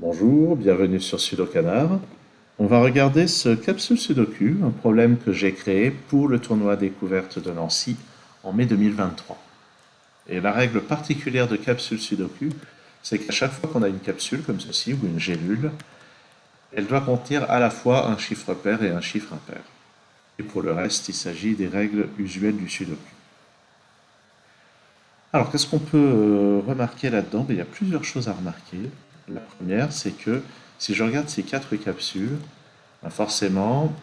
Bonjour, bienvenue sur Sudokanar. On va regarder ce capsule Sudoku, un problème que j'ai créé pour le tournoi découverte de Nancy en mai 2023. Et la règle particulière de capsule Sudoku, c'est qu'à chaque fois qu'on a une capsule comme ceci ou une gélule, elle doit contenir à la fois un chiffre pair et un chiffre impair. Et pour le reste, il s'agit des règles usuelles du Sudoku. Alors, qu'est-ce qu'on peut remarquer là-dedans? Il y a plusieurs choses à remarquer. La première, c'est que si je regarde ces quatre capsules, forcément,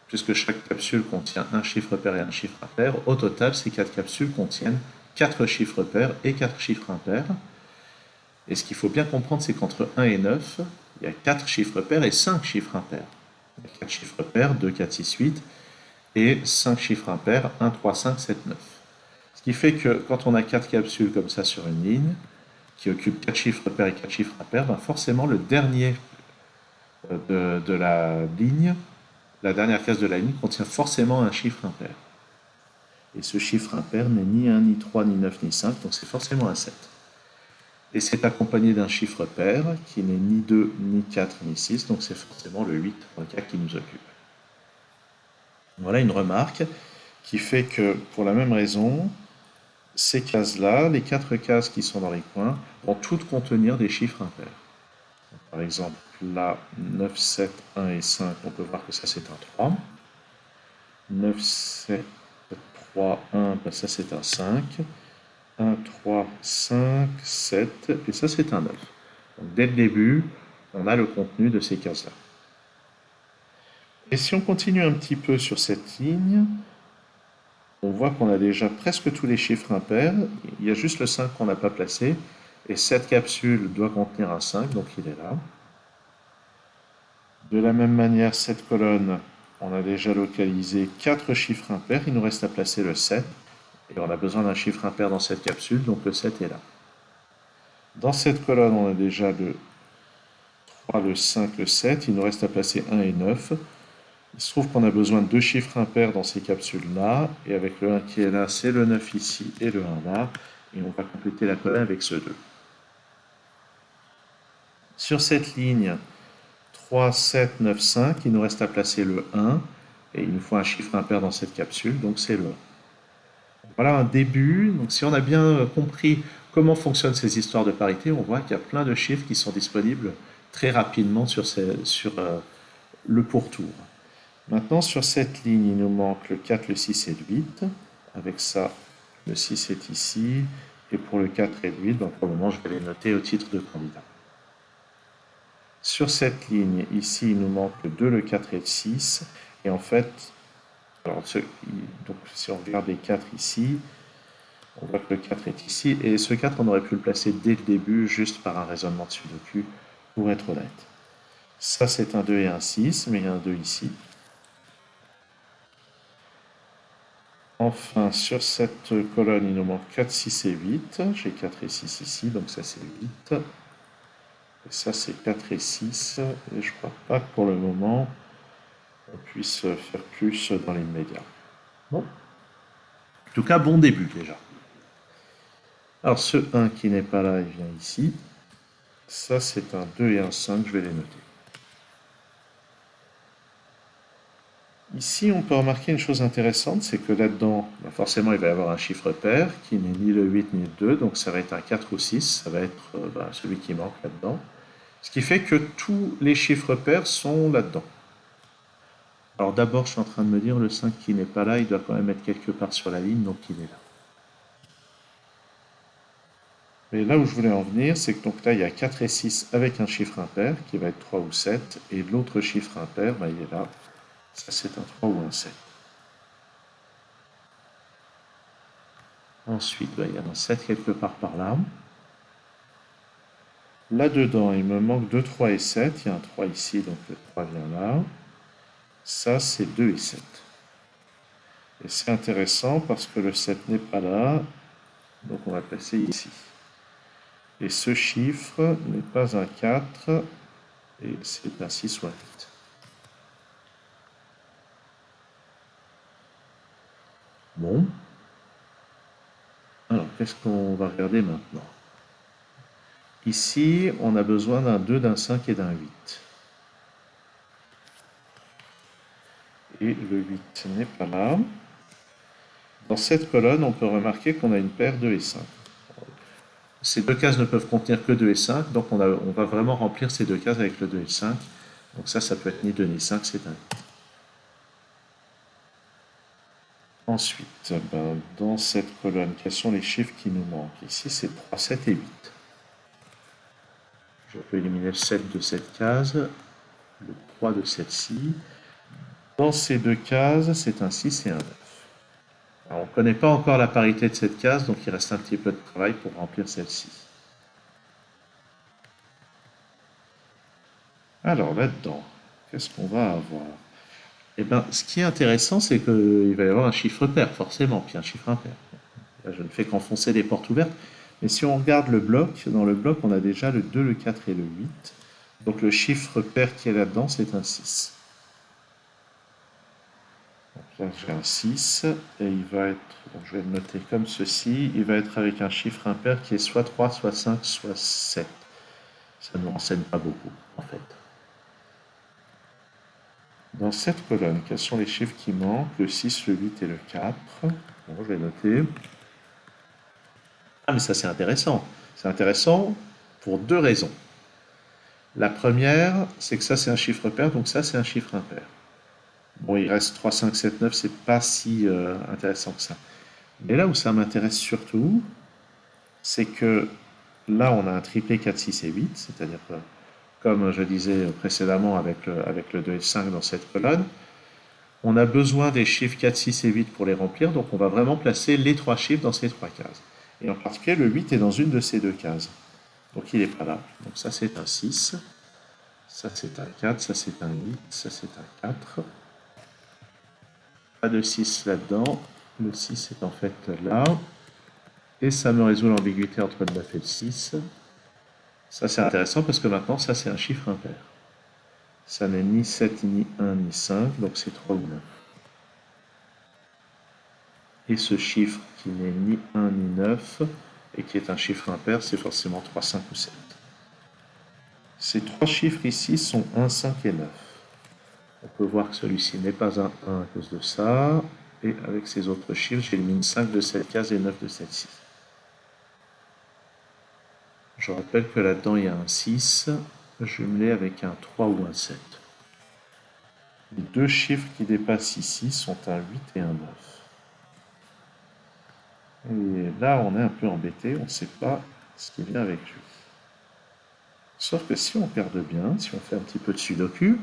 puisque chaque capsule contient un chiffre pair et un chiffre impair, au total, ces quatre capsules contiennent quatre chiffres pairs et quatre chiffres impairs. Et ce qu'il faut bien comprendre, c'est qu'entre 1 et 9, il y a quatre chiffres pairs et cinq chiffres impairs. Il y a 4 chiffres pairs, 2, 4, 6, 8, et 5 chiffres impairs, 1, 3, 5, 7, 9. Ce qui fait que quand on a quatre capsules comme ça sur une ligne, qui occupent quatre chiffres pairs et quatre chiffres impairs, forcément le dernier de la ligne, la dernière case de la ligne contient forcément un chiffre impair. Et ce chiffre impair n'est ni 1, ni 3, ni 9, ni 5, donc c'est forcément un 7. Et c'est accompagné d'un chiffre pair qui n'est ni 2, ni 4, ni 6, donc c'est forcément le 8 dans le cas qui nous occupe. Voilà une remarque qui fait que, pour la même raison, ces cases-là, les quatre cases qui sont dans les coins, vont toutes contenir des chiffres impairs. Par exemple, là, 9, 7, 1 et 5, on peut voir que ça c'est un 3. 9, 7, 3, 1, ça c'est un 5. 1, 3, 5, 7, et ça c'est un 9. Donc dès le début, on a le contenu de ces cases-là. Et si on continue un petit peu sur cette ligne, on voit qu'on a déjà presque tous les chiffres impairs. Il y a juste le 5 qu'on n'a pas placé. Et cette capsule doit contenir un 5, donc il est là. De la même manière, cette colonne, on a déjà localisé 4 chiffres impairs. Il nous reste à placer le 7. Et on a besoin d'un chiffre impair dans cette capsule, donc le 7 est là. Dans cette colonne, on a déjà le 3, le 5, le 7. Il nous reste à placer 1 et 9. Il se trouve qu'on a besoin de deux chiffres impairs dans ces capsules-là. Et avec le 1 qui est là, c'est le 9 ici et le 1 là. Et on va compléter la colonne avec ce 2. Sur cette ligne 3, 7, 9, 5, il nous reste à placer le 1. Et il nous faut un chiffre impair dans cette capsule, donc c'est le 1. Voilà un début. Donc si on a bien compris comment fonctionnent ces histoires de parité, on voit qu'il y a plein de chiffres qui sont disponibles très rapidement sur le pourtour. Maintenant, sur cette ligne, il nous manque le 4, le 6 et le 8. Avec ça, le 6 est ici. Et pour le 4 et le 8, pour le moment, je vais les noter au titre de candidat. Sur cette ligne, ici, il nous manque le 2, le 4 et le 6. Et en fait, donc, si on regarde les 4 ici, on voit que le 4 est ici. Et ce 4, on aurait pu le placer dès le début, juste par un raisonnement de Sudoku, pour être honnête. Ça, c'est un 2 et un 6, mais il y a un 2 ici. Enfin, sur cette colonne, il nous manque 4, 6 et 8. J'ai 4 et 6 ici, donc ça c'est 8. Et ça c'est 4 et 6. Et je ne crois pas que pour le moment, on puisse faire plus dans l'immédiat. Bon. En tout cas, bon début déjà. Alors ce 1 qui n'est pas là, il vient ici. Ça c'est un 2 et un 5, je vais les noter. Ici, on peut remarquer une chose intéressante, c'est que là-dedans, forcément, il va y avoir un chiffre pair qui n'est ni le 8 ni le 2, donc ça va être un 4 ou 6, ça va être celui qui manque là-dedans. Ce qui fait que tous les chiffres pairs sont là-dedans. Alors d'abord, je suis en train de me dire, le 5 qui n'est pas là, il doit quand même être quelque part sur la ligne, donc il est là. Mais là où je voulais en venir, c'est que donc là, il y a 4 et 6 avec un chiffre impair, qui va être 3 ou 7, et l'autre chiffre impair, il est là. Ça, c'est un 3 ou un 7. Ensuite, il y a un 7 quelque part par là. Là-dedans, il me manque 2, 3 et 7. Il y a un 3 ici, donc le 3 vient là. Ça, c'est 2 et 7. Et c'est intéressant parce que le 7 n'est pas là. Donc on va le placer ici. Et ce chiffre n'est pas un 4. Et c'est un 6 ou un 8. Bon. Alors, qu'est-ce qu'on va regarder maintenant? Ici, on a besoin d'un 2, d'un 5 et d'un 8. Et le 8 n'est pas là. Dans cette colonne, on peut remarquer qu'on a une paire 2 et 5. Ces deux cases ne peuvent contenir que 2 et 5, donc on va vraiment remplir ces deux cases avec le 2 et le 5. Donc ça peut être ni 2 ni 5, c'est un 8. Ensuite, dans cette colonne, quels sont les chiffres qui nous manquent? Ici, c'est 3, 7 et 8. Je peux éliminer le 7 de cette case, le 3 de celle-ci. Dans ces deux cases, c'est un 6 et un 9. Alors, on ne connaît pas encore la parité de cette case, donc il reste un petit peu de travail pour remplir celle-ci. Alors là-dedans, qu'est-ce qu'on va avoir? Eh bien, ce qui est intéressant, c'est qu'il va y avoir un chiffre pair, forcément, puis un chiffre impair. Là, je ne fais qu'enfoncer des portes ouvertes. Mais si on regarde le bloc, dans le bloc, on a déjà le 2, le 4 et le 8. Donc le chiffre pair qui est là-dedans, c'est un 6. Donc là, j'ai un 6, et il va être, donc je vais le noter comme ceci, il va être avec un chiffre impair qui est soit 3, soit 5, soit 7. Ça ne nous renseigne pas beaucoup, en fait. Dans cette colonne, quels sont les chiffres qui manquent? Le 6, le 8 et le 4. Bon, je vais noter. Ah, mais ça c'est intéressant. C'est intéressant pour deux raisons. La première, c'est que ça c'est un chiffre pair, donc ça c'est un chiffre impair. Bon, il reste 3, 5, 7, 9, c'est pas si intéressant que ça. Mais là où ça m'intéresse surtout, c'est que là on a un triplé 4, 6 et 8, c'est-à-dire que, comme je disais précédemment avec le 2 et le 5 dans cette colonne, on a besoin des chiffres 4, 6 et 8 pour les remplir, donc on va vraiment placer les trois chiffres dans ces trois cases. Et en particulier, le 8 est dans une de ces deux cases. Donc il n'est pas là. Donc ça c'est un 6, ça c'est un 4, ça c'est un 8, ça c'est un 4. Pas de 6 là-dedans. Le 6 est en fait là. Et ça me résout l'ambiguïté entre le 9 et le 6. Ça c'est intéressant parce que maintenant ça c'est un chiffre impair. Ça n'est ni 7, ni 1, ni 5, donc c'est 3 ou 9. Et ce chiffre qui n'est ni 1 ni 9 et qui est un chiffre impair, c'est forcément 3, 5 ou 7. Ces trois chiffres ici sont 1, 5 et 9. On peut voir que celui-ci n'est pas un 1 à cause de ça. Et avec ces autres chiffres, j'élimine 5 de cette case et 9 de celle-ci. Je rappelle que là-dedans, il y a un 6 jumelé avec un 3 ou un 7. Les deux chiffres qui dépassent ici sont un 8 et un 9. Et là, on est un peu embêté, on ne sait pas ce qui vient avec lui. Sauf que si on regarde bien, si on fait un petit peu de sudoku,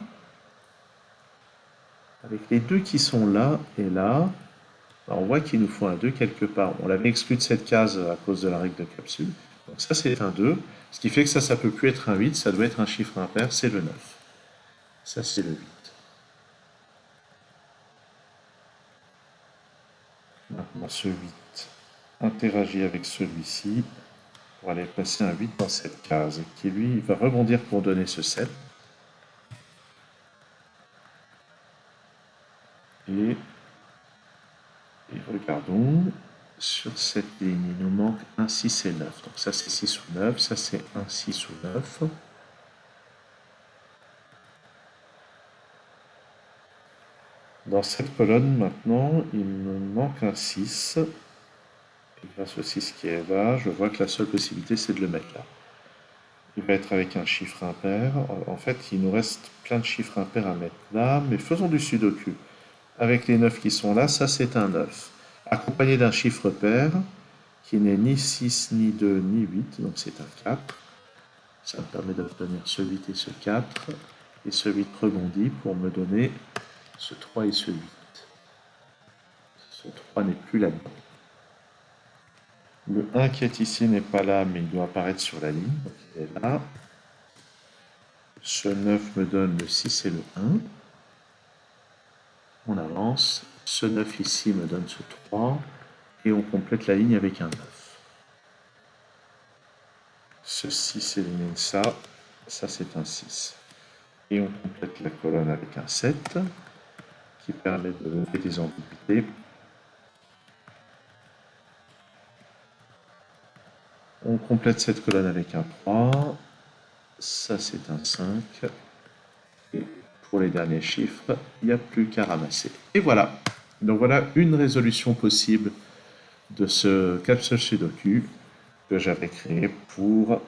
avec les deux qui sont là et là, on voit qu'il nous faut un 2 quelque part. On l'avait exclu de cette case à cause de la règle de capsule. Donc ça, c'est un 2. Ce qui fait que ça ne peut plus être un 8, ça doit être un chiffre impair, c'est le 9. Ça, c'est le 8. Maintenant, ce 8 interagit avec celui-ci pour aller placer un 8 dans cette case, qui lui va rebondir pour donner ce 7. Et regardons, sur cette ligne, il nous manque un 6 et 9. Donc ça c'est 6 ou 9, ça c'est un 6 ou 9. Dans cette colonne maintenant, il me manque un 6. Et grâce au 6 qui est là, je vois que la seule possibilité c'est de le mettre là. Il va être avec un chiffre impair. En fait, il nous reste plein de chiffres impairs à mettre là, mais faisons du sudoku. Avec les 9 qui sont là, ça c'est un 9. Accompagné d'un chiffre pair, qui n'est ni 6, ni 2, ni 8, donc c'est un 4. Ça me permet d'obtenir ce 8 et ce 4, et ce 8 rebondit pour me donner ce 3 et ce 8. Ce 3 n'est plus là-dedans. Le 1 qui est ici n'est pas là, mais il doit apparaître sur la ligne, donc il est là. Ce 9 me donne le 6 et le 1. On avance. Ce 9 ici me donne ce 3, et on complète la ligne avec un 9. Ce 6 élimine ça, ça c'est un 6. Et on complète la colonne avec un 7, qui permet de lever des ambiguïtés. On complète cette colonne avec un 3. Ça, c'est un 5. Et pour les derniers chiffres, il n'y a plus qu'à ramasser. Et voilà. Donc voilà une résolution possible de ce capsule Sudoku que j'avais créé pour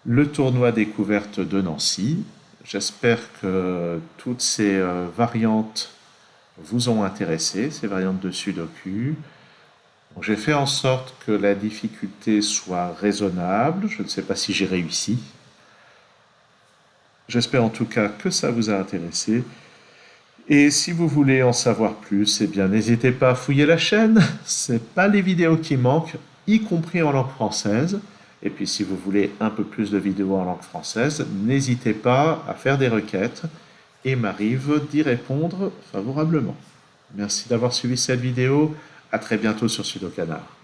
le tournoi découverte de Nancy. J'espère que toutes ces variantes vous ont intéressé, ces variantes de Sudoku. J'ai fait en sorte que la difficulté soit raisonnable. Je ne sais pas si j'ai réussi. J'espère en tout cas que ça vous a intéressé. Et si vous voulez en savoir plus, eh bien n'hésitez pas à fouiller la chaîne. C'est pas les vidéos qui manquent, y compris en langue française. Et puis si vous voulez un peu plus de vidéos en langue française, n'hésitez pas à faire des requêtes et m'arrive d'y répondre favorablement. Merci d'avoir suivi cette vidéo. À très bientôt sur Sudokanar.